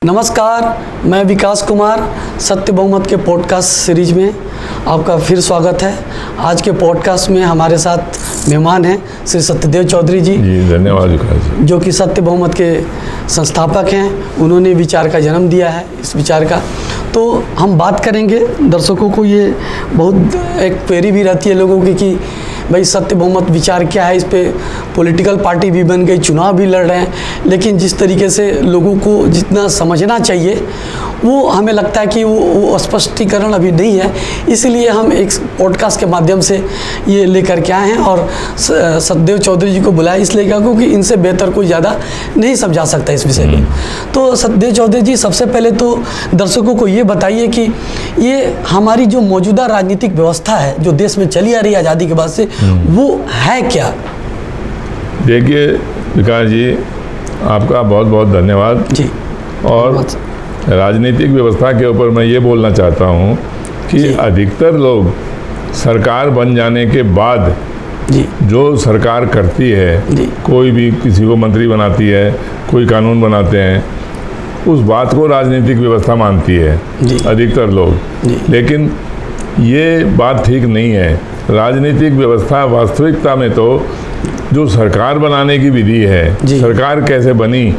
नमस्कार, मैं विकास कुमार सत्य बहुमत के पॉडकास्ट सीरीज में आपका फिर स्वागत है। आज के पॉडकास्ट में हमारे साथ मेहमान हैं श्री सत्यदेव चौधरी जी। धन्यवाद विकास जी। जो कि सत्य बहुमत के संस्थापक हैं। उन्होंने विचार का जन्म दिया है, इस विचार का। तो हम बात करेंगे, दर्शकों को ये बहुत एक क्वेरी भी रहती है लोगों की कि भाई सत्य बहुमत विचार क्या है। इस पे पॉलिटिकल पार्टी भी बन गई, चुनाव भी लड़ रहे हैं, लेकिन जिस तरीके से लोगों को जितना समझना चाहिए वो हमें लगता है कि वो स्पष्टीकरण अभी नहीं है। इसलिए हम एक पॉडकास्ट के माध्यम से ये लेकर के आए हैं और सत्यदेव चौधरी जी को बुलाया इसलिए क्योंकि इनसे बेहतर कोई ज़्यादा नहीं समझा सकता इस विषय को। तो सत्यदेव चौधरी जी, सबसे पहले तो दर्शकों को ये बताइए कि ये हमारी जो मौजूदा राजनीतिक व्यवस्था है जो देश में चली आ रही है आज़ादी के बाद से, वो है क्या? देखिए विकास जी, आपका बहुत बहुत धन्यवाद जी। और राजनीतिक व्यवस्था के ऊपर मैं ये बोलना चाहता हूँ कि अधिकतर लोग सरकार बन जाने के बाद जी जो सरकार करती है, कोई भी किसी को मंत्री बनाती है, कोई कानून बनाते हैं, उस बात को राजनीतिक व्यवस्था मानती है अधिकतर लोग। लेकिन ये बात ठीक नहीं है। राजनीतिक व्यवस्था वास्तविकता में तो जो सरकार बनाने की विधि है, सरकार कैसे बनी,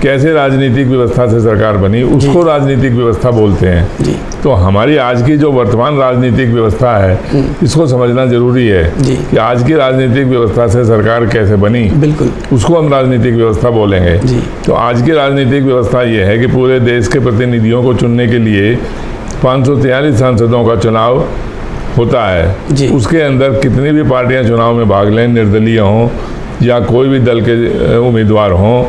कैसे राजनीतिक व्यवस्था से सरकार बनी, उसको राजनीतिक व्यवस्था बोलते हैं। तो हमारी आज की जो वर्तमान राजनीतिक व्यवस्था है, इसको समझना जरूरी है कि आज की राजनीतिक व्यवस्था से सरकार कैसे बनी, बिल्कुल उसको हम राजनीतिक व्यवस्था बोलेंगे। तो आज की राजनीतिक व्यवस्था ये है कि पूरे देश के प्रतिनिधियों को चुनने के लिए 543 सांसदों का चुनाव होता है। उसके अंदर कितनी भी पार्टियां चुनाव में भाग लें, निर्दलीय हों या कोई भी दल के उम्मीदवार हों,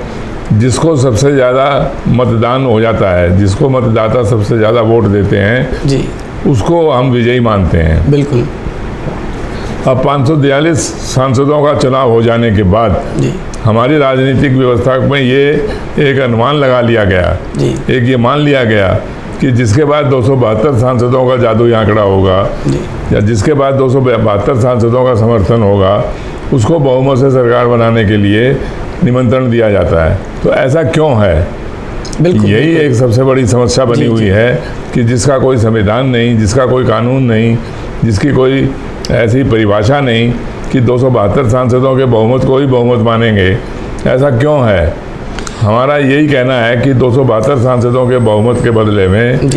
जिसको सबसे ज़्यादा मतदान हो जाता है, जिसको मतदाता सबसे ज़्यादा वोट देते हैं, उसको हम विजयी मानते हैं। बिल्कुल। अब 543 सांसदों का चुनाव हो जाने के बाद हमारी राजनीतिक व्यवस्था में ये एक अनुमान लगा लिया गया, एक ये मान लिया गया कि जिसके बाद 272 सांसदों का जादुई आंकड़ा होगा या जिसके बाद 272 सांसदों का समर्थन होगा, उसको बहुमत से सरकार बनाने के लिए निमंत्रण दिया जाता है। तो ऐसा क्यों है? यही एक सबसे बड़ी समस्या बनी हुई है कि जिसका कोई संविधान नहीं, जिसका कोई कानून नहीं, जिसकी कोई ऐसी परिभाषा नहीं कि 272 सांसदों के बहुमत को ही बहुमत मानेंगे। ऐसा क्यों है? हमारा यही कहना है कि 272 सांसदों के बहुमत के बदले में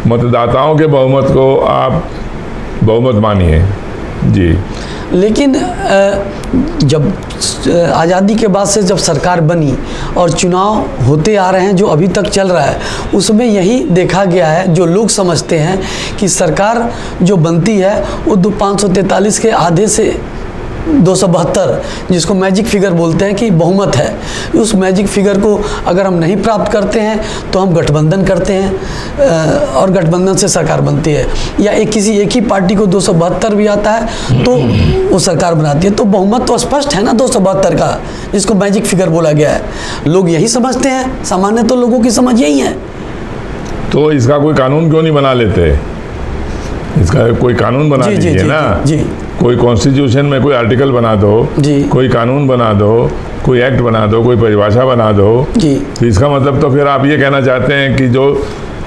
मतदाताओं के बहुमत को आप बहुमत मानिए। जी। लेकिन जब आज़ादी के बाद से जब सरकार बनी और चुनाव होते आ रहे हैं जो अभी तक चल रहा है, उसमें यही देखा गया है, जो लोग समझते हैं कि सरकार जो बनती है वो 543 के आधे से 272, जिसको मैजिक फिगर बोलते हैं कि बहुमत है, उस मैजिक फिगर को अगर हम नहीं प्राप्त करते हैं तो हम गठबंधन करते हैं और गठबंधन से सरकार बनती है। या किसी एक ही पार्टी को 272 भी आता है तो वो सरकार बनाती है। तो बहुमत तो स्पष्ट है ना 272 का, जिसको मैजिक फिगर बोला गया है। लोग यही समझते हैं, सामान्य तो लोगों की समझ यही है। तो इसका कोई कानून क्यों नहीं बना लेते? इसका कोई कानून बना दीजिए ना। कोई कॉन्स्टिट्यूशन में कोई आर्टिकल बना दो, कोई कानून बना दो, कोई एक्ट बना दो, कोई परिभाषा बना दो। तो इसका मतलब तो फिर आप ये कहना चाहते हैं कि जो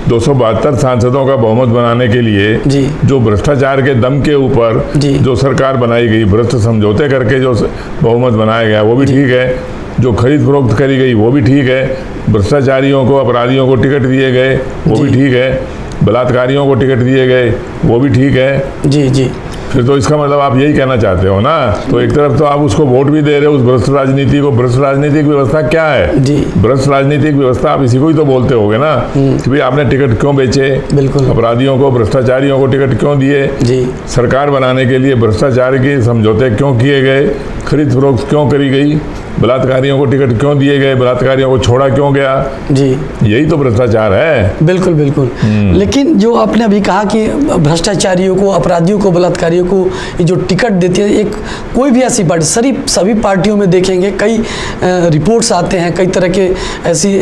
272 सांसदों का बहुमत बनाने के लिए जो भ्रष्टाचार के दम के ऊपर जो सरकार बनाई गई, भ्रष्ट समझौते करके जो बहुमत बनाया गया, वो भी ठीक है। जो खरीद फरोख्त करी गई वो भी ठीक है। भ्रष्टाचारियों को, अपराधियों को टिकट दिए गए वो भी ठीक है। बलात्कारियों को टिकट दिए गए वो भी ठीक है। जी। फिर तो इसका मतलब आप यही कहना चाहते हो ना। तो एक तरफ तो आप उसको वोट भी दे रहे हो, उस भ्रष्ट राजनीति को। भ्रष्ट राजनीतिक व्यवस्था क्या है? भ्रष्ट राजनीतिक व्यवस्था आप इसी को ही तो बोलते होगे ना कि भाई आपने टिकट क्यों बेचे, बिल्कुल, अपराधियों को, भ्रष्टाचारियों को टिकट क्यों दिए, सरकार बनाने के लिए भ्रष्टाचार के समझौते क्यों किए गए, खरीद फरोख्त क्यों करी गई, बलात्कारियों को टिकट क्यों दिए गए, बलात्कारियों को छोड़ा क्यों गया। यही तो भ्रष्टाचार है। बिल्कुल बिल्कुल। लेकिन जो आपने अभी कहा कि भ्रष्टाचारियों को, अपराधियों को, बलात्कारियों को ये जो टिकट देती है, एक कोई भी ऐसी पार्टी, सभी पार्टियों में देखेंगे कई रिपोर्ट्स आते हैं, कई तरह के ऐसी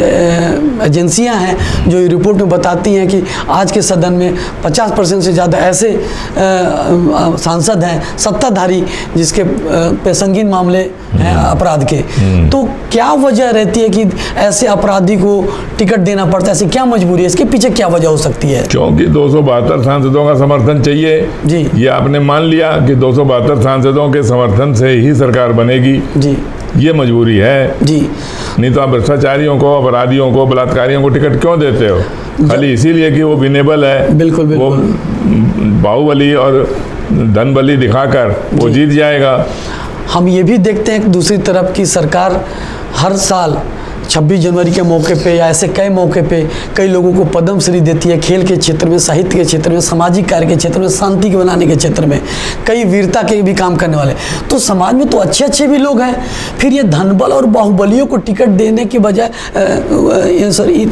एजेंसियां हैं जो ये रिपोर्ट में बताती हैं कि आज के सदन में 50% से ज़्यादा ऐसे सांसद हैं, सत्ताधारी, जिसके पे संगीन मामले हैं अपराध के, तो क्या वजह रहती है कि ऐसे अपराधी को टिकट देना पड़ता है? ऐसी क्या मजबूरी है? इसके पीछे क्या वजह हो सकती है? क्योंकि 272 सांसदों का समर्थन चाहिए जी। ये आपने मान लिया कि 272 सांसदों के समर्थन से ही सरकार बनेगी जी। ये मजबूरी है जी। नहीं तो आप भ्रष्टाचारियों को, अपराधियों को, बलात्कारियों को टिकट क्यों देते हो? खाली इसीलिए कि वो विनेबल है। बिल्कुल बिल्कुल। वो बाहुबली और धन बली दिखाकर वो जीत जाएगा। हम ये भी देखते हैं कि दूसरी तरफ की सरकार हर साल 26 जनवरी के मौके पे या ऐसे कई मौके पे कई लोगों को पद्म श्री देती है, खेल के क्षेत्र में, साहित्य के क्षेत्र में, सामाजिक कार्य के क्षेत्र में, शांति के बनाने के क्षेत्र में, कई वीरता के भी काम करने वाले। तो समाज में तो अच्छे अच्छे भी लोग हैं, फिर ये धनबल और बाहुबलियों को टिकट देने के बजाय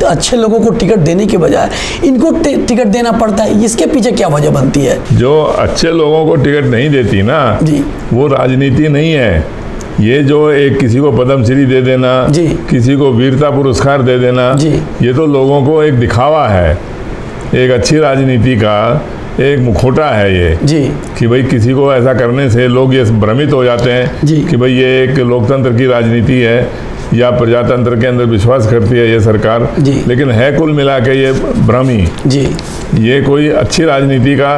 अच्छे लोगों को टिकट देने के बजाय इनको टिकट देना पड़ता है। इसके पीछे क्या वजह बनती है? जो अच्छे लोगों को टिकट नहीं देती ना जी, वो राजनीति नहीं है। ये जो एक किसी को पद्मश्री दे देना जी, किसी को वीरता पुरस्कार दे देना जी, ये तो लोगों को एक दिखावा है। एक अच्छी राजनीति का एक मुखौटा है ये जी, कि भाई किसी को ऐसा करने से लोग ये भ्रमित हो जाते हैं जी, कि भाई ये एक लोकतंत्र की राजनीति है या प्रजातंत्र के अंदर विश्वास करती है ये सरकार जी। लेकिन है कुल मिला के ये भ्रम ही जी। ये कोई अच्छी राजनीति का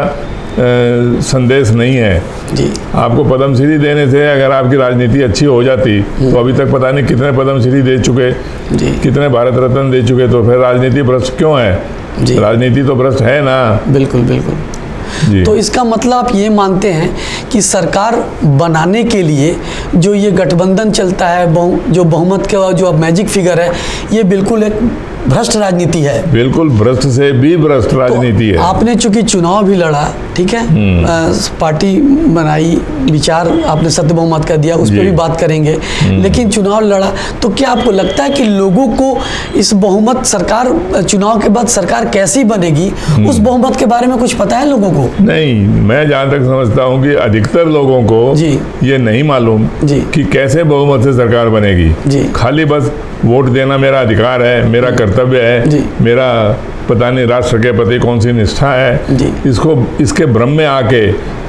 संदेश नहीं है जी। आपको पद्मश्री देने से अगर आपकी राजनीति अच्छी हो जाती तो अभी तक पता नहीं कितने पद्मश्री दे चुके जी, कितने भारत रत्न दे चुके, तो फिर राजनीति भ्रष्ट क्यों है जी? राजनीति तो भ्रष्ट है ना। बिल्कुल बिल्कुल। तो इसका मतलब आप ये मानते हैं कि सरकार बनाने के लिए जो ये गठबंधन चलता है, जो बहुमत का जो अब मैजिक फिगर है, ये बिल्कुल एक भ्रष्ट राजनीति है। बिल्कुल भ्रष्ट से भी भ्रष्ट राजनीति है। आपने चूंकि चुनाव भी लड़ा, ठीक है, पार्टी बनाई, विचार आपने सत्य बहुमत का दिया, उस पर भी बात करेंगे, लेकिन चुनाव लड़ा तो क्या आपको लगता है कि लोगों को इस बहुमत सरकार, चुनाव के बाद सरकार कैसी बनेगी, उस बहुमत के बारे में कुछ पता है लोगों को? नहीं, मैं जहाँ तक समझता हूँ कि अधिकतर लोगों को ये नहीं मालूम कि कैसे बहुमत से सरकार बनेगी। खाली बस वोट देना मेरा अधिकार है, मेरा कर्तव्य है, मेरा पता नहीं राष्ट्र के प्रति कौन सी निष्ठा है, इसके भ्रम में आके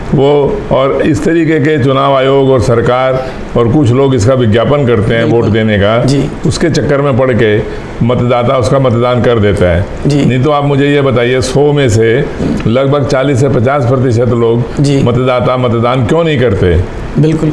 वो, और इस तरीके के चुनाव आयोग और सरकार और कुछ लोग इसका विज्ञापन करते हैं वोट देने का, उसके चक्कर में पड़ के मतदाता उसका मतदान कर देता है। नहीं तो आप मुझे ये बताइए, 100 में से लगभग 40 से 50% लोग मतदाता मतदान क्यों नहीं करते? बिल्कुल,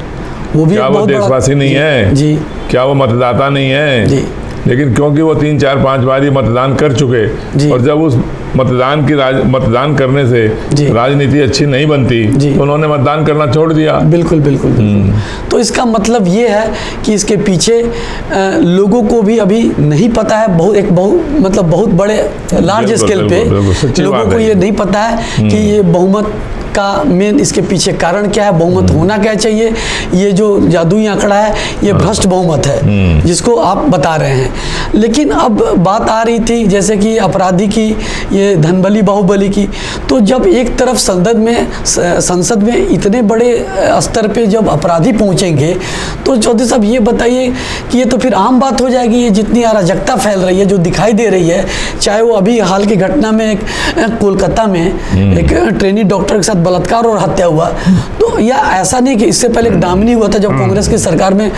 वो भी क्या वो देशवासी नहीं है जी? क्या वो मतदाता नहीं है जी? लेकिन क्योंकि वो 3, 4, 5 बार ही मतदान कर चुके, और जब उस मतदान करने से राजनीति अच्छी नहीं बनती तो उन्होंने मतदान करना छोड़ दिया। बिल्कुल बिल्कुल, बिल्कुल। तो इसका मतलब ये है कि इसके पीछे लोगों को भी अभी नहीं पता है, बहुत बड़े लार्ज स्केल पे लोगों को ये नहीं पता है कि ये बहुमत का मेन इसके पीछे कारण क्या है, बहुमत होना क्या चाहिए। ये जो जादुई आंकड़ा है ये भ्रष्ट बहुमत है जिसको आप बता रहे हैं। लेकिन अब बात आ रही थी जैसे कि अपराधी की, ये धनबली बाहुबली की, तो जब एक तरफ संसद में इतने बड़े स्तर पे जब अपराधी पहुंचेंगे तो चौधरी साहब ये बताइए कि ये तो फिर आम बात हो जाएगी। ये जितनी अराजकता फैल रही है, जो दिखाई दे रही है, चाहे वो अभी हाल की घटना में एक कोलकाता में एक ट्रेनी डॉक्टर के साथ बलात्कार और हत्या हुआ, तो या ऐसा नहीं कि इससे पहले एक दामिनी हुआ था जब कांग्रेस की सरकार में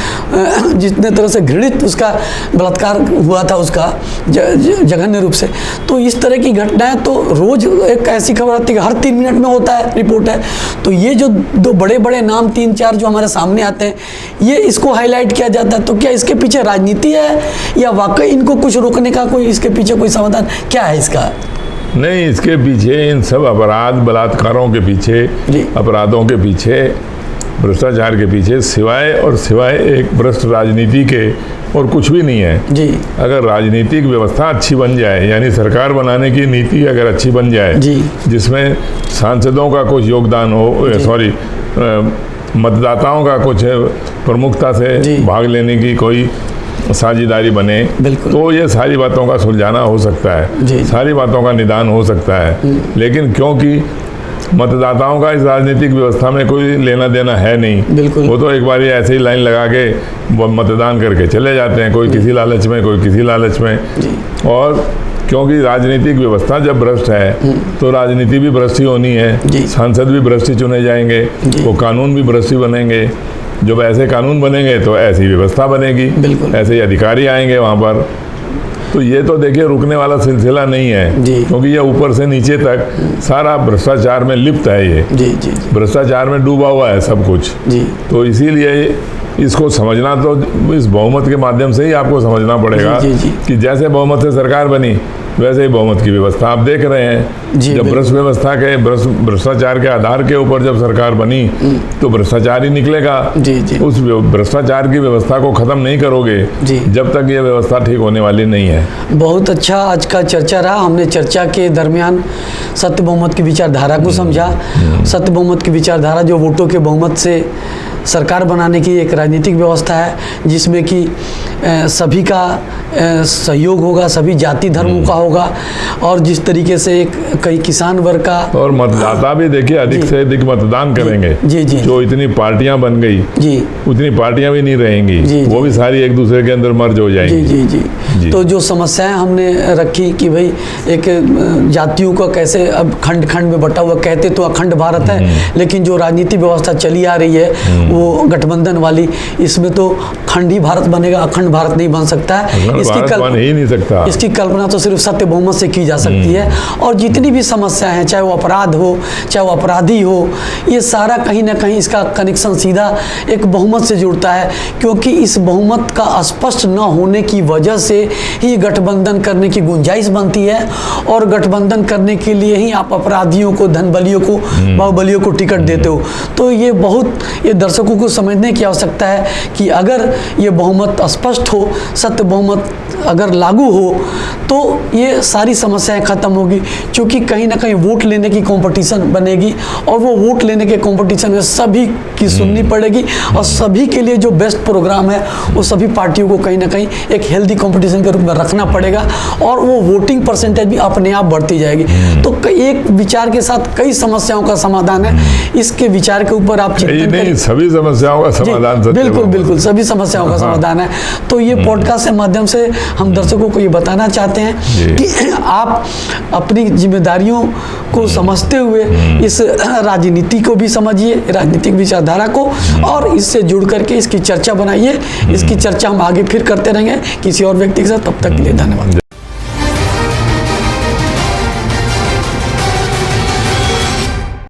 जितने तरह से घृणित उसका बलात्कार हुआ था उसका जघन्य रूप से। तो इस तरह की घटनाएं तो रोज एक ऐसी खबर आती है, हर 3 मिनट में होता है, रिपोर्ट है। तो ये जो 2 बड़े बड़े नाम 3-4 जो हमारे सामने आते हैं, ये इसको हाईलाइट किया जाता है। तो क्या इसके पीछे राजनीति है या वाकई इनको कुछ रोकने का कोई इसके पीछे कोई समाधान क्या है इसका? नहीं, इसके पीछे इन सब अपराध बलात्कारों के पीछे, अपराधों के पीछे, भ्रष्टाचार के पीछे सिवाय एक भ्रष्ट राजनीति के और कुछ भी नहीं है जी। अगर राजनीतिक व्यवस्था अच्छी बन जाए, यानी सरकार बनाने की नीति अगर अच्छी बन जाए जी, जिसमें सांसदों का कुछ योगदान हो, मतदाताओं का कुछ प्रमुखता से भाग लेने की कोई साझेदारी बने, तो ये सारी बातों का सुलझाना हो सकता है, सारी बातों का निदान हो सकता है। लेकिन क्योंकि मतदाताओं का इस राजनीतिक व्यवस्था में कोई लेना देना है नहीं, वो तो एक बार ऐसे ही लाइन लगा के मतदान करके चले जाते हैं, कोई किसी लालच में, कोई किसी लालच में। और क्योंकि राजनीतिक व्यवस्था जब भ्रष्ट है तो राजनीति भी भ्रष्ट ही होनी है, सांसद भी भ्रष्ट ही चुने जाएंगे, वो कानून भी भ्रष्ट ही बनेंगे। जब ऐसे कानून बनेंगे तो ऐसी व्यवस्था बनेगी, बिल्कुल। ऐसे ही अधिकारी आएंगे वहाँ पर। तो ये तो देखिए रुकने वाला सिलसिला नहीं है, क्योंकि ये ऊपर से नीचे तक सारा भ्रष्टाचार में लिप्त है। ये भ्रष्टाचार में डूबा हुआ है सब कुछ जी। तो इसीलिए इसको समझना तो इस बहुमत के माध्यम से ही आपको समझना पड़ेगा कि जैसे बहुमत से सरकार बनी वैसे ही बहुमत की व्यवस्था आप देख रहे हैं। जब भ्रष्टाचार के आधार के ऊपर जब सरकार बनी तो भ्रष्टाचार ही निकलेगा। उस भ्रष्टाचार की व्यवस्था को खत्म नहीं करोगे जब तक ये व्यवस्था ठीक होने वाली नहीं है। बहुत अच्छा आज का चर्चा रहा। हमने चर्चा के दरमियान सत्य बहुमत की विचारधारा को समझा। सत्य बहुमत की विचारधारा जो वोटों के बहुमत से सरकार बनाने की एक राजनीतिक व्यवस्था है, जिसमें कि सभी का सहयोग होगा, सभी जाति धर्मों का होगा, और जिस तरीके से एक कई किसान वर्ग का और मतदाता भी देखिए अधिक से अधिक मतदान करेंगे। जी। जो इतनी पार्टियां बन गई उतनी पार्टियां भी नहीं रहेंगी, वो भी सारी एक दूसरे के अंदर मर्ज हो जाएंगी। जी। तो जो समस्याएं हमने रखी कि भाई एक जातियों का कैसे अब खंड खंड में बटा हुआ, कहते तो अखंड भारत है, लेकिन जो राजनीतिक व्यवस्था चली आ रही है वो गठबंधन वाली, इसमें तो खंड ही भारत बनेगा, अखंड भारत नहीं बन सकता है। इसकी कल्पना तो सिर्फ सत्य बहुमत से की जा सकती है। और जितनी भी समस्याएं हैं, चाहे वो अपराध हो, चाहे वो अपराधी हो, ये सारा कहीं ना कहीं इसका कनेक्शन सीधा एक बहुमत से जुड़ता है, क्योंकि इस बहुमत का स्पष्ट न होने की वजह से ही गठबंधन करने की गुंजाइश बनती है, और गठबंधन करने के लिए ही आप अपराधियों को, धन बलियों को, बाहुबलियों को टिकट देते हो। तो ये दर्शकों को समझने की आवश्यकता है कि अगर ये बहुमत स्पष्ट हो, सत्य बहुमत अगर लागू हो, तो ये सारी समस्याएं खत्म होगी, क्योंकि कहीं ना कहीं वोट लेने की कंपटीशन बनेगी, और वो वोट लेने के कंपटीशन में सभी की सुननी पड़ेगी, और सभी के लिए जो बेस्ट प्रोग्राम है वो सभी पार्टियों को कहीं ना कहीं एक हेल्दी कंपटीशन के रूप में रखना पड़ेगा, और वो वोटिंग परसेंटेज भी अपने आप बढ़ती जाएगी। तो एक विचार के साथ कई समस्याओं का समाधान है। इसके विचार के ऊपर आप चिंतन करें। सभी समस्याओं का समाधान बिल्कुल सभी समस्याओं का समाधान है। तो ये पॉडकास्ट के माध्यम से हम दर्शकों को ये बताना चाहते हैं कि आप अपनी जिम्मेदारियों को समझते हुए इस राजनीति को भी समझिए, राजनीतिक विचारधारा को, और इससे जुड़ करके इसकी चर्चा बनाइए। इसकी चर्चा हम आगे फिर करते रहेंगे किसी और व्यक्ति के साथ। तब तक के लिए धन्यवाद।